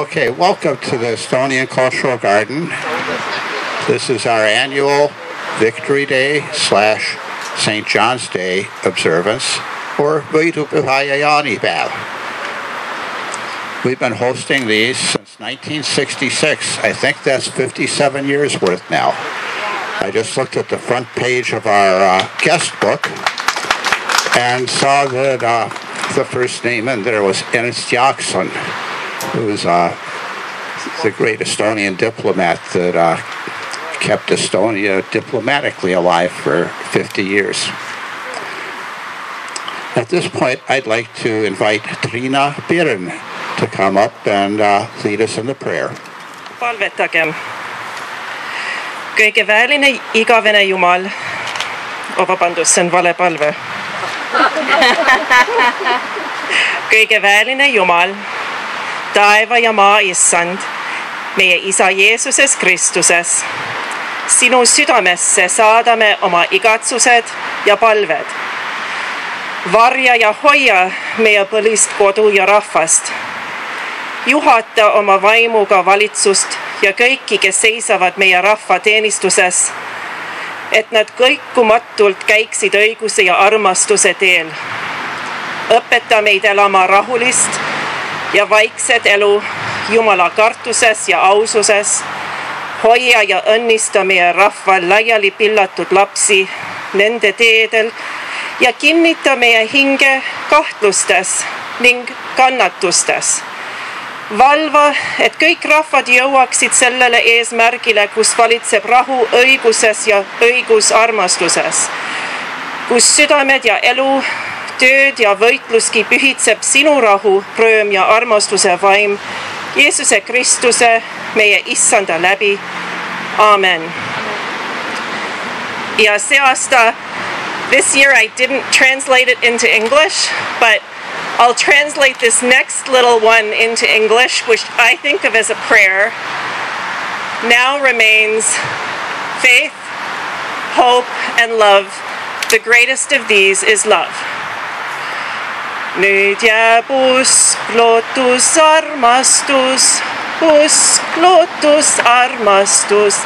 Okay, welcome to the Estonian Cultural Garden. This is our annual Victory Day / St. John's Day observance, or Võidupüha ja jaanipäev. We've been hosting these since 1966. I think that's 57 years worth now. I just looked at the front page of our guest book and saw that the first name in there was Ernst Jaakson, who was the great Estonian diplomat that kept Estonia diplomatically alive for 50 years. At this point, I'd like to invite Triina Pirn to come up and lead us in the prayer. Palvetagem. Kõige väeline igavene Jumal. Vabandust, see on vale palve. Kõige väeline Jumal, taeva ja maa issand, meie Isa Jeesuses Kristuses. Sinu südamesse saadame oma igatsused ja palved. Varja ja hoia meie põlist kodu ja rahvast. Juhata oma vaimuga valitsust ja kõiki, kes seisavad meie rahva teenistuses, et nad kõikumatult käiksid õiguse ja armastuse teel. Õpeta meid elama rahulist ja vaikset elu Jumala kartuses ja aususes. Hoia ja õnnista meie rahva laiali pillatud lapsi nende teedel ja kinnita meie hinge kahtlustes ning kannatustes. Valva, et kõik rahvad jõuaksid sellele eesmärgile, kus valitseb rahu õiguses ja õigusarmastuses, kus südamed ja elu, tööd ja võitluski pühitseb sinu rahu, rõõm ja armastuse vaim Jeesuse Kristuse, meie issanda läbi. Amen. Ja see aasta, this year I didn't translate it into English, but I'll translate this next little one into English, which I think of as a prayer. Now remains faith, hope, and love. The greatest of these is love. Nüüd jääb usk, lootus, armastus, usk, lootus, armastus.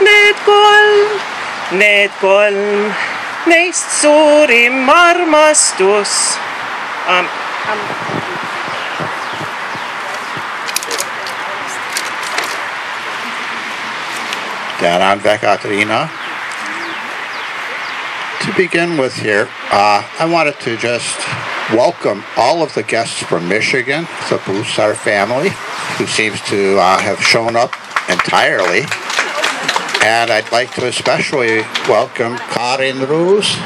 Need kolm, neist suurim armastus. Tänan väga, Triina. To begin with here, I wanted to just welcome all of the guests from Michigan, the Bussar family, who seems to have shown up entirely. And I'd like to especially welcome Karin Roos,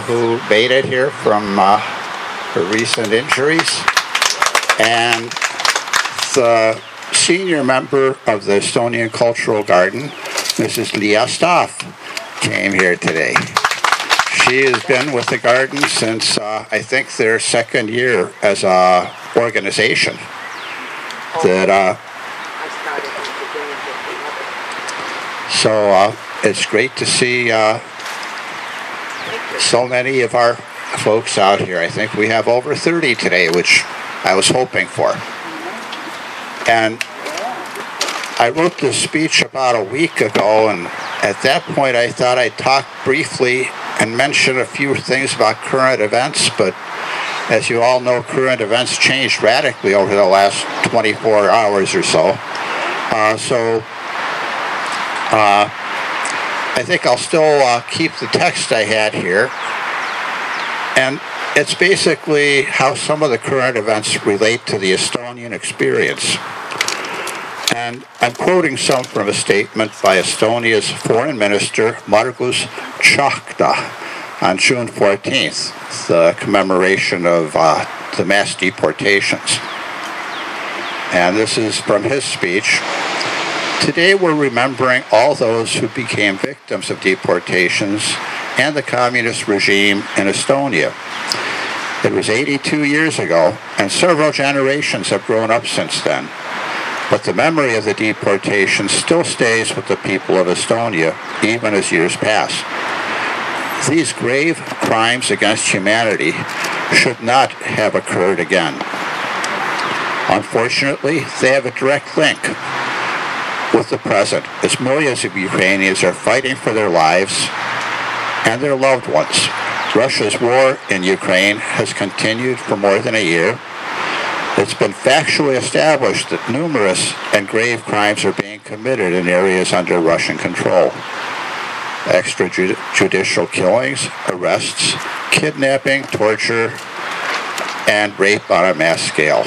who made it here from her recent injuries, and the senior member of the Estonian Cultural Garden, Mrs. Leah Staff, came here today. She has been with the garden since I think their second year as an organization. So it's great to see so many of our folks out here. I think we have over 30 today, which I was hoping for. And I wrote this speech about a week ago, and at that point I thought I'd talk briefly and mention a few things about current events, but as you all know, current events changed radically over the last 24 hours or so. I think I'll still keep the text I had here, and it's basically how some of the current events relate to the Estonian experience. And I'm quoting some from a statement by Estonia's Foreign Minister Margus Tsahkna on June 14th, the commemoration of the mass deportations. And this is from his speech. Today we're remembering all those who became victims of deportations and the communist regime in Estonia. It was 82 years ago, and several generations have grown up since then. But the memory of the deportation still stays with the people of Estonia, even as years pass. These grave crimes against humanity should not have occurred again. Unfortunately, they have a direct link with the present, as millions of Ukrainians are fighting for their lives and their loved ones. Russia's war in Ukraine has continued for more than a year. It's been factually established that numerous and grave crimes are being committed in areas under Russian control. Extrajudicial killings, arrests, kidnapping, torture, and rape on a mass scale.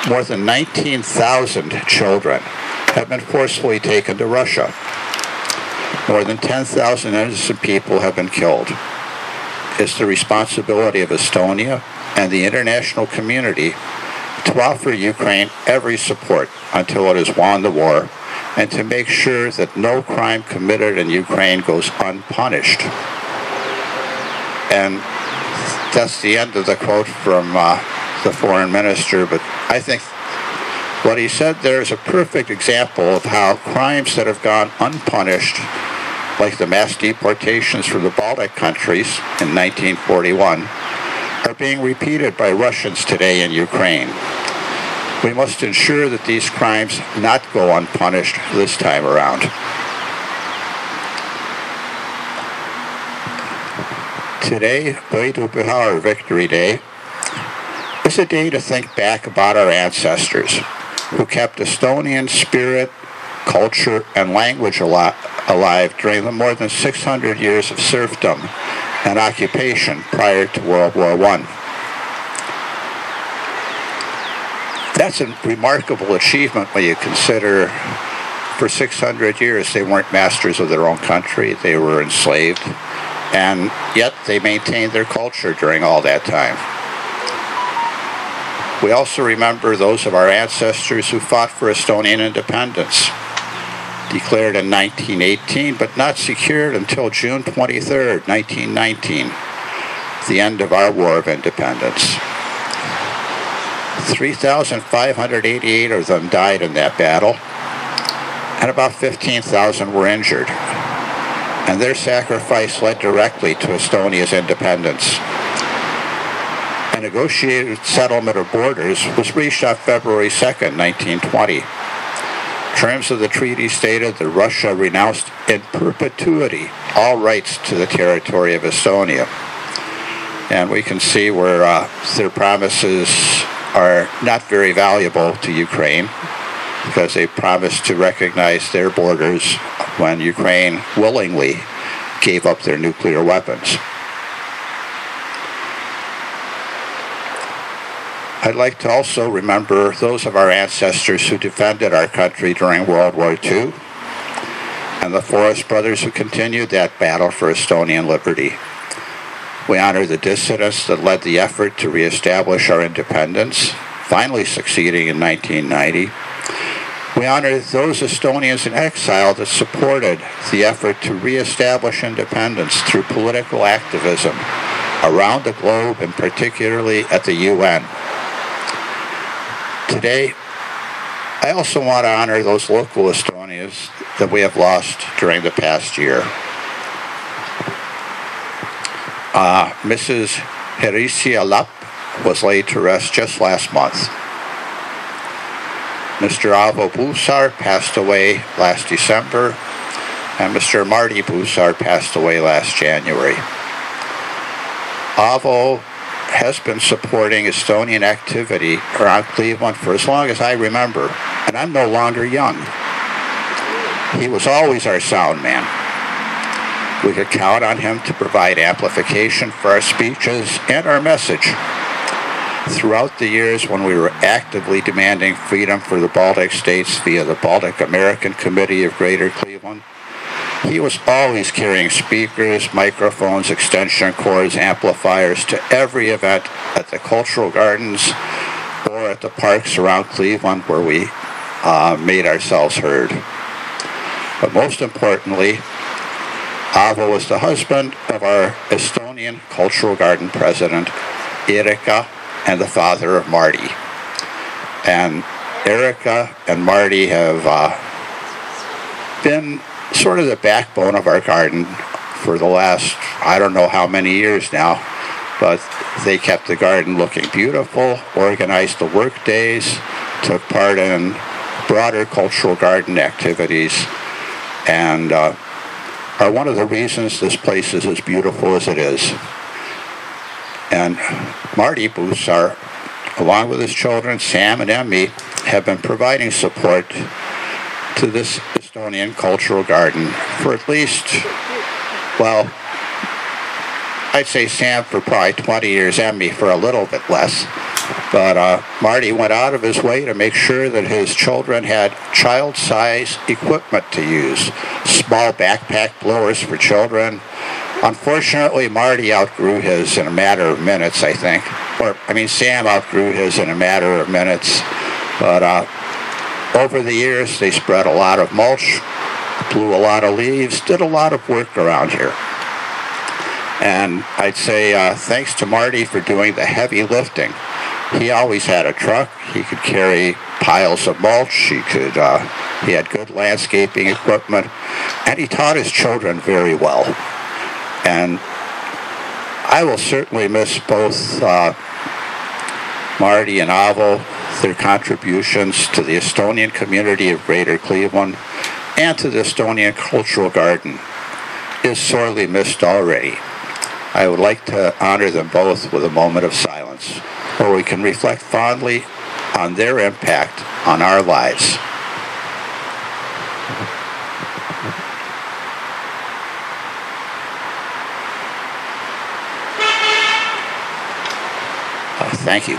More than 19,000 children have been forcibly taken to Russia. More than 10,000 innocent people have been killed. It's the responsibility of Estonia and the international community to offer Ukraine every support until it has won the war, and to make sure that no crime committed in Ukraine goes unpunished. And that's the end of the quote from the foreign minister, but I think what he said there is a perfect example of how crimes that have gone unpunished, like the mass deportations from the Baltic countries in 1941, are being repeated by Russians today in Ukraine. We must ensure that these crimes not go unpunished this time around. Today, Estonian Victory Day, is a day to think back about our ancestors who kept Estonian spirit, culture, and language alive during the more than 600 years of serfdom and occupation prior to World War I. That's a remarkable achievement when you consider for 600 years they weren't masters of their own country, they were enslaved, and yet they maintained their culture during all that time. We also remember those of our ancestors who fought for Estonian independence, declared in 1918 but not secured until June 23, 1919, the end of our War of Independence. 3,588 of them died in that battle, and about 15,000 were injured. And their sacrifice led directly to Estonia's independence. A negotiated settlement of borders was reached on February 2, 1920. Terms of the treaty stated that Russia renounced in perpetuity all rights to the territory of Estonia. And we can see where their promises are not very valuable to Ukraine, because they promised to recognize their borders when Ukraine willingly gave up their nuclear weapons. I'd like to also remember those of our ancestors who defended our country during World War II, and the Forrest brothers who continued that battle for Estonian liberty. We honor the dissidents that led the effort to reestablish our independence, finally succeeding in 1990. We honor those Estonians in exile that supported the effort to reestablish independence through political activism around the globe, and particularly at the UN. Today, I also want to honor those local Estonians that we have lost during the past year. Mrs. Herisia Lapp was laid to rest just last month. Mr. Avo Puussaar passed away last December, and Mr. Marty Puussaar passed away last January. Avo has been supporting Estonian activity around Cleveland for as long as I remember, and I'm no longer young. He was always our sound man. We could count on him to provide amplification for our speeches and our message. Throughout the years when we were actively demanding freedom for the Baltic states via the Baltic American Committee of Greater Cleveland, he was always carrying speakers, microphones, extension cords, amplifiers to every event at the cultural gardens or at the parks around Cleveland where we made ourselves heard. But most importantly, Avo was the husband of our Estonian Cultural Garden president, Erika, and the father of Marty. And Erika and Marty have been sort of the backbone of our garden for the last, I don't know how many years now, but they kept the garden looking beautiful, organized the work days, took part in broader cultural garden activities, and are one of the reasons this place is as beautiful as it is. And Marty Boussard, along with his children, Sam and Emmy, have been providing support to this Estonian cultural garden for at least, well, I'd say Sam for probably 20 years, Emmy for a little bit less. But Marty went out of his way to make sure that his children had child-size equipment to use. Small backpack blowers for children. Unfortunately, Marty outgrew his in a matter of minutes, I think. Sam outgrew his in a matter of minutes. But over the years, they spread a lot of mulch, blew a lot of leaves, did a lot of work around here. And I'd say thanks to Marty for doing the heavy lifting. He always had a truck. He could carry piles of mulch. He had good landscaping equipment, and he taught his children very well. And I will certainly miss both Marty and Avo, their contributions to the Estonian community of Greater Cleveland and to the Estonian Cultural Garden is sorely missed already. I would like to honor them both with a moment of silence, where we can reflect fondly on their impact on our lives. Thank you.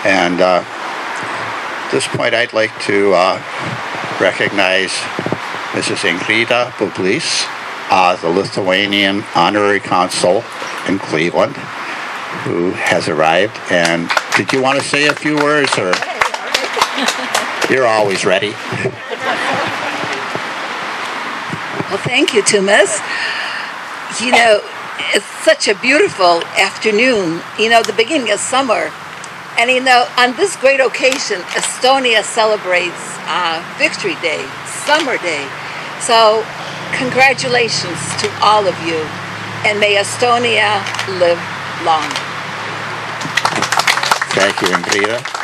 And at this point, I'd like to recognize Mrs. Ingrida Bublis, the Lithuanian Honorary Consul in Cleveland, who has arrived. And did you want to say a few words, or you're always ready? Well, thank you, Tumas. You know, it's such a beautiful afternoon, the beginning of summer. And on this great occasion, Estonia celebrates Victory Day, Summer Day. So congratulations to all of you, and may Estonia live long. Thank you, Ingrida.